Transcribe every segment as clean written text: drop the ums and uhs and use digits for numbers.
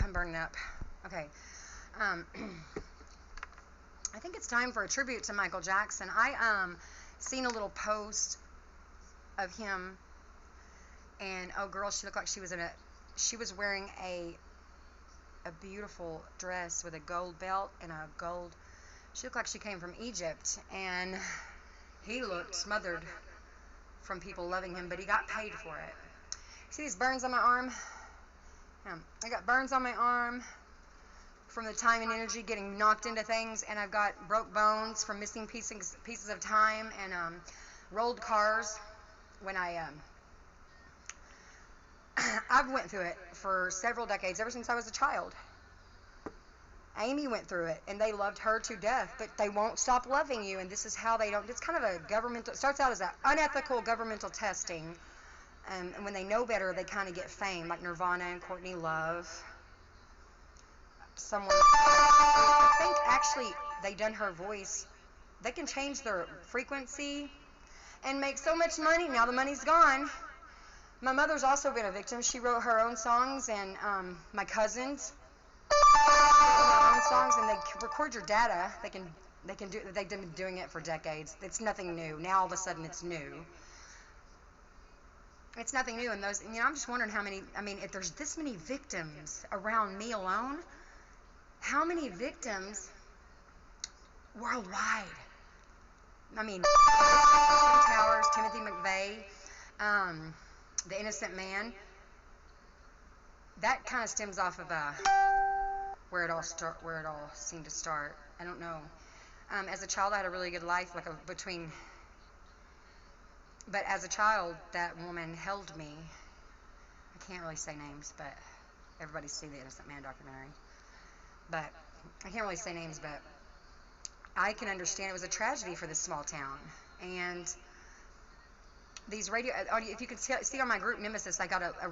I'm burning up. Okay. Um, I think it's time for a tribute to Michael Jackson. I seen a little post of him, and oh girl, she looked like she was wearing a beautiful dress with a gold belt and a gold. She looked like she came from Egypt, and he looked smothered from people loving him, but he got paid for it. See these burns on my arm? I got burns on my arm from the time and energy getting knocked into things, and I've got broke bones from missing pieces of time, and rolled cars when I've went through it for several decades, ever since I was a child. Amy went through it, and they loved her to death, but they won't stop loving you, and this is how they don't. It's kind of a governmental, it starts out as an unethical governmental testing, and when they know better, they kind of get fame, like Nirvana and Courtney Love. I think actually they done her voice. They can change their frequency and make so much money. Now the money's gone. My mother's also been a victim. She wrote her own songs, and my cousins wrote their own songs, and they record your data. They've been doing it for decades. It's nothing new. Now all of a sudden it's new. It's nothing new, and those. I'm just wondering how many. If there's this many victims around me alone, how many victims worldwide? Twin Towers, Timothy McVeigh, The Innocent Man. That kind of stems off of where it all seemed to start. I don't know. As a child, I had a really good life, but as a child, that woman held me. I can't really say names, but everybody's seen the Innocent Man documentary. But I can't really say names, but I can understand it was a tragedy for this small town. And these if you can see on my group Nemesis, I got a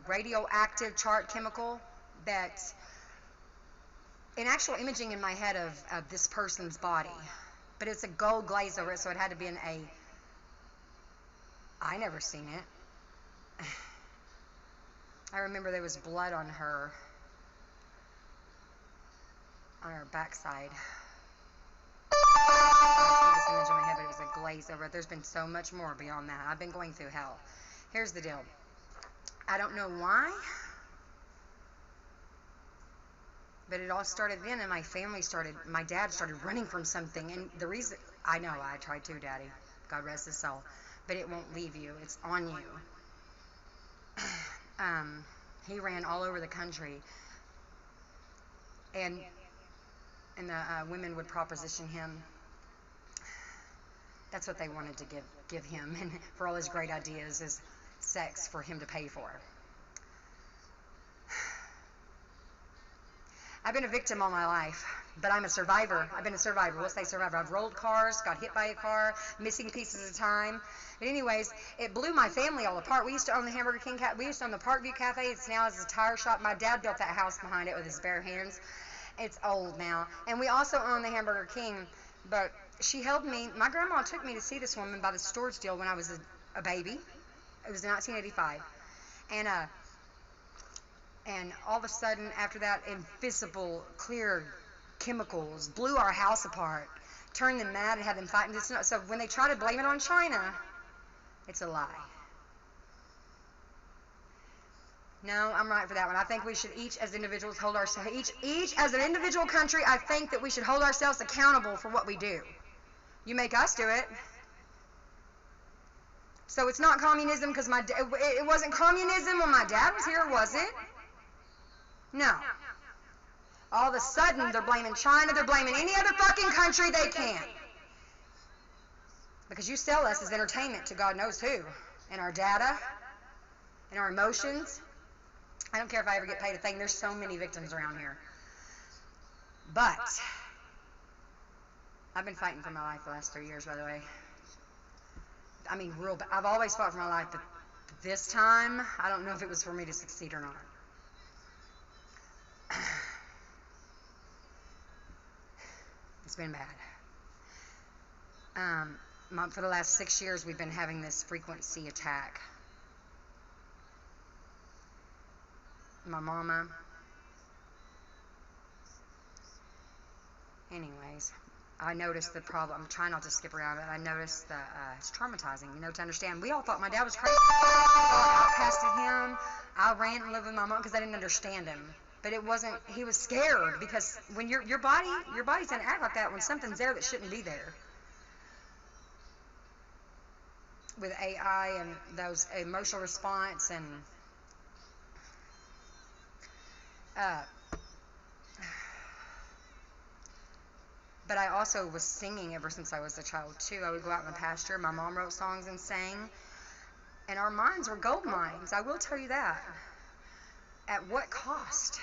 radioactive chart chemical that, an actual imaging in my head of this person's body, but it's a gold glaze over it, so it had to be I never seen it. I remember there was blood on her backside. I see this image in my head, but it was a glaze over it. There's been so much more beyond that. I've been going through hell. Here's the deal. I don't know why, but it all started then, and my dad started running from something, and the reason, I know, I tried too, Daddy. God rest his soul. But it won't leave you. It's on you. He ran all over the country, and the women would proposition him. That's what they wanted to give him, and for all his great ideas, is sex for him to pay for. I've been a victim all my life, but I'm a survivor. I've been a survivor. We'll say survivor. I've rolled cars, got hit by a car, missing pieces of time. But anyways, it blew my family all apart. We used to own the Hamburger King we used to own the Parkview Cafe. It's now as a tire shop. My dad built that house behind it with his bare hands. It's old now. And we also own the Hamburger King, but she held me. My grandma took me to see this woman by the storage deal when I was a baby. It was in 1985. And all of a sudden, after that, invisible, clear chemicals blew our house apart, turned them mad, and had them fighting. So when they try to blame it on China, it's a lie. No, I'm right for that one. I think we should each, as individuals, hold ourselves. Each as an individual country, I think that we should hold ourselves accountable for what we do. You make us do it. So it's not communism because it wasn't communism when my dad was here, was it? No. All of a sudden, they're blaming China. They're blaming any other fucking country they can. Because you sell us as entertainment to God knows who. And our data. And our emotions. I don't care if I ever get paid a thing. There's so many victims around here. But I've been fighting for my life the last 3 years, by the way. Real bad. I've always fought for my life, but this time, I don't know if it was for me to succeed or not. It's been bad. For the last 6 years, we've been having this frequency attack. My mama, Anyways, I noticed the problem. I'm trying not to skip around, but I noticed that it's traumatizing, to understand. We all thought my dad was crazy. I outcasted him. I ran and lived with my mom because I didn't understand him. But it wasn't, he was scared because when your body's going to act like that when something's there that shouldn't be there. With AI and those emotional response and but I also was singing ever since I was a child too. I would go out in the pasture. My mom wrote songs and sang, and our mines were gold mines. I will tell you that. At what cost?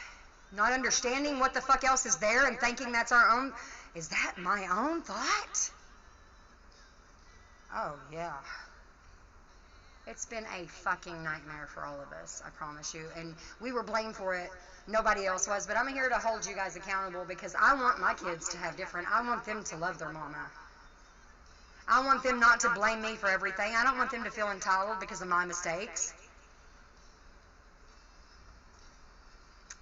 Not understanding what the fuck else is there and thinking that's our own. Is that my own thought? Oh yeah. It's been a fucking nightmare for all of us, I promise you. And we were blamed for it. Nobody else was. But I'm here to hold you guys accountable because I want my kids to have different. I want them to love their mama. I want them not to blame me for everything. I don't want them to feel entitled because of my mistakes.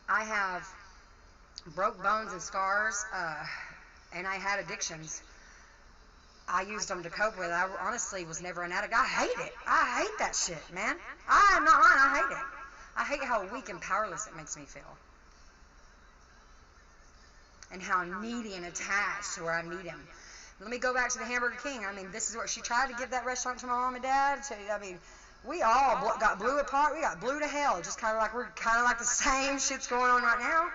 I have broke bones and scars, and I had addictions. I used them to cope with. I honestly was never an addict. I hate it. I hate that shit, man. I'm not lying. I hate it. I hate how weak and powerless it makes me feel. And how needy and attached to where I need him. Let me go back to the Hamburger King. I mean, this is what she tried to give that restaurant to my mom and dad. I mean, we all got blew apart. We got blew to hell. Just kind of like we're kind of like the same shit's going on right now.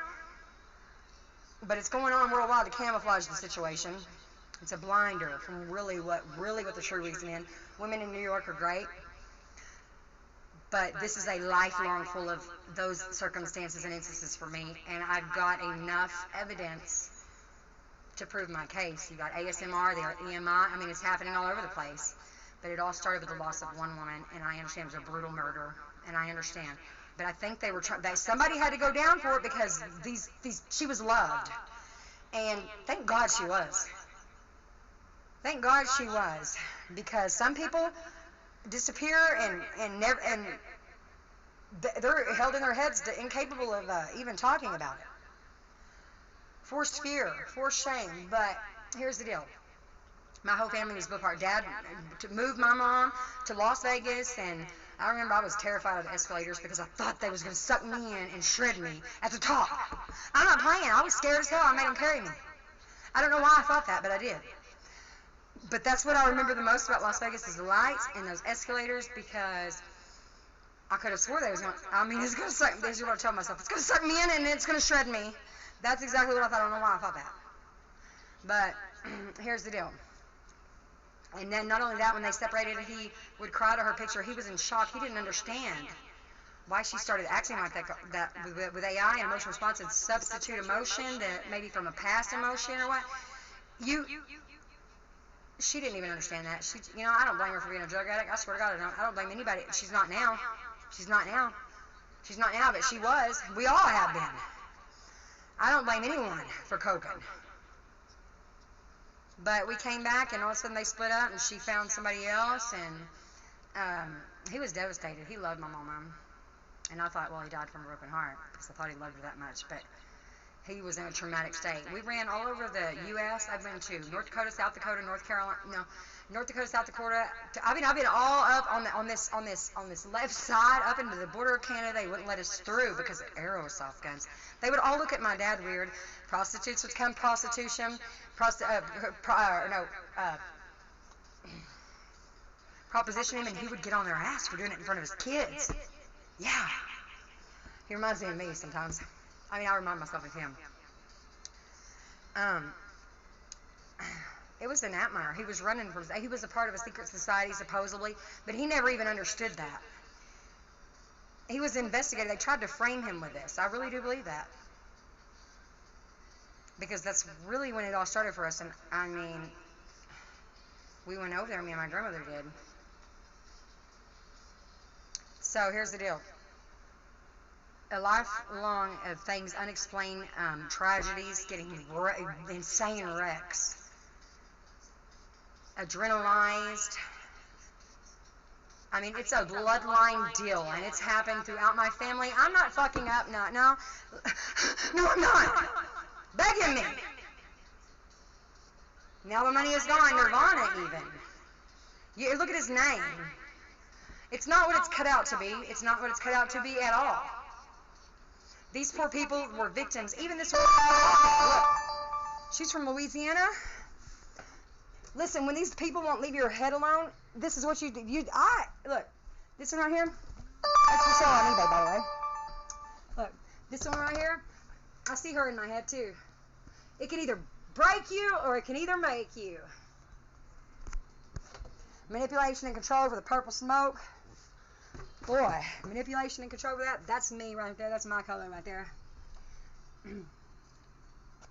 But it's going on worldwide to camouflage the situation. It's a blinder from really what the true reason is. Women in New York are great, but this is a lifelong full of those circumstances and instances for me, and I've got enough evidence to prove my case. You got ASMR, the EMI. I mean, it's happening all over the place. But it all started with the loss of one woman, and I understand it was a brutal murder, and I understand. But I think they were somebody had to go down for it because she was loved, and thank God she was. Thank God she was, because some people disappear and they're held in their heads, incapable of even talking about it. Forced fear, forced shame. But here's the deal. My whole family was split apart. Dad moved my mom to Las Vegas, and I remember I was terrified of the escalators because I thought they was going to suck me in and shred me at the top. I'm not playing. I was scared as hell. I made them carry me. I don't know why I thought that, but I did. But that's what I remember the most about Las Vegas is the lights and those escalators, because I could have swore they was going to, it's going to suck, this is what I tell myself, it's going to suck me in and it's going to shred me. That's exactly what I thought. I don't know why I thought that. But here's the deal. And then not only that, when they separated, he would cry to her picture. He was in shock. He didn't understand why she started acting like that with AI and emotional response and substitute emotion that maybe from a past emotion or what. She didn't even understand that. I don't blame her for being a drug addict. I swear to God, I don't blame anybody. She's not now. She's not now, but she was. We all have been. I don't blame anyone for coping. But we came back, and all of a sudden they split up, and she found somebody else, and he was devastated. He loved my mama. And I thought, well, he died from a broken heart, because I thought he loved her that much. But he was in a traumatic state. We ran all over the U.S. I've been to North Dakota, South Dakota, North Dakota, South Dakota. I've been all up on this left side, up into the border of Canada. They wouldn't let us through because of aerosoft guns. They would all look at my dad weird. Prostitutes would come, prostitution, proposition him, and he would get on their ass for doing it in front of his kids. Yeah, he reminds me of me sometimes. I remind myself of him. It was an Atmeyer. He was he was a part of a secret society, supposedly, but he never even understood that. He was investigated. They tried to frame him with this. I really do believe that. Because that's really when it all started for us. And, we went over there, me and my grandmother did. So, here's the deal. A lifelong of things, unexplained tragedies, getting insane wrecks, adrenalized. It's a bloodline deal, and it's happened throughout my family. I'm not fucking up, no, I'm not. Begging me. Now the money is gone. Nirvana even. You look at his name. It's not what it's cut out to be. It's not what it's cut out to be at all. These poor people were victims. Even this one. Look, she's from Louisiana. Listen, when these people won't leave your head alone, this is what you do. Look, this one right here. That's for sale on eBay, by the way. Look, this one right here. I see her in my head too. It can either break you or it can either make you. Manipulation and control over the purple smoke. Boy, manipulation and control over that. That's me right there. That's my color right there. You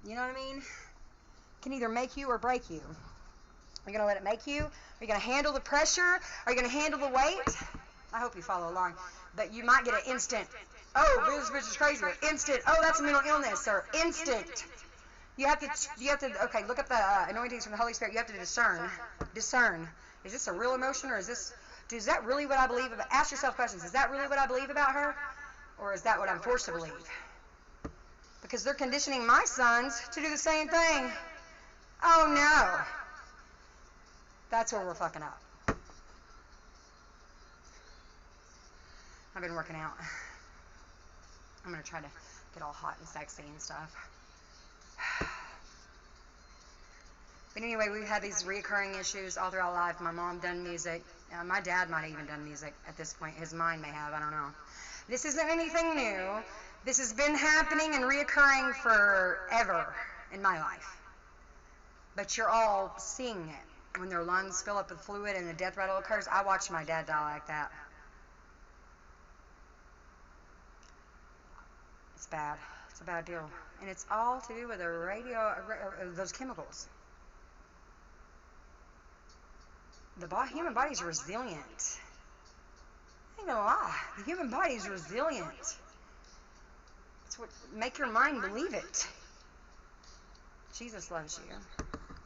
know what I mean? Can either make you or break you. Are you going to let it make you? Are you going to handle the pressure? Are you going to handle the weight? I hope you follow along. But you might get an instant, oh, this bitch is crazy. Or instant, oh, that's a mental illness. Or instant. You have to, okay, look up the anointings from the Holy Spirit. You have to discern. Discern. Is this a real emotion or is that really what I believe about? Ask yourself questions. Is that really what I believe about her? Or is that what I'm forced to believe? Because they're conditioning my sons to do the same thing. Oh, no. That's where we're fucking up. I've been working out. I'm going to try to get all hot and sexy and stuff. But anyway, we've had these reoccurring issues all throughout life. My mom done music. My dad might have even done music at this point. His mind may have. I don't know. This isn't anything new. This has been happening and reoccurring forever in my life. But you're all seeing it. When their lungs fill up with fluid and the death rattle occurs, I watched my dad die like that. It's bad. It's a bad deal. And it's all to do with those chemicals. The human body's resilient. I ain't gonna lie. The human body's resilient. It's what make your mind believe it. Jesus loves you.